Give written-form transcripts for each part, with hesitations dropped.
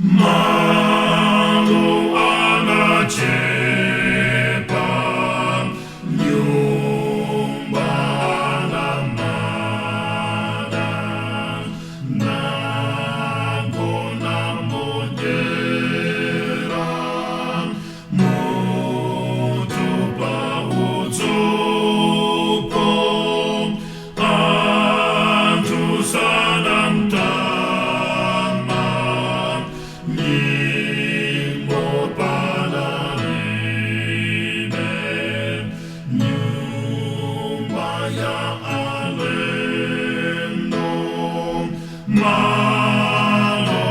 Malo anacepa nyumba lamadan nagona moderan mutu pauzupo antu sanantama Nimo panariben Nyumaya alendo Malo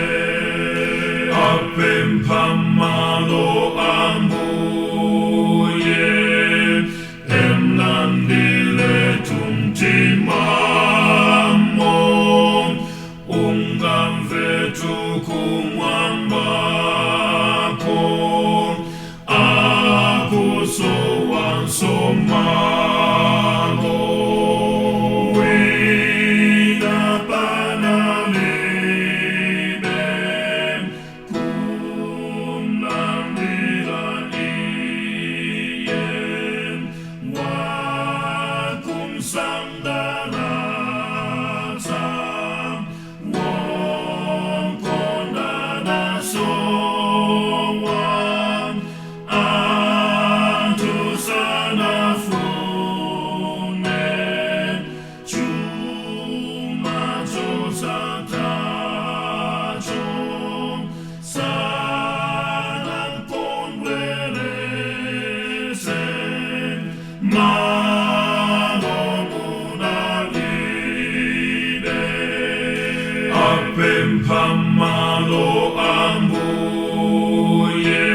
munariben Apem pamalo ambuye Emnandile tumtimamo Ungam vetu kumwambako Aku sowan somago Wina panaliben Kumnandiran iyen Wakum sangdaratsam Wong konana sowan antu sana funen cuma josatachom sanan konweresen Apem pamalo ambuye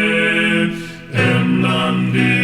emnandi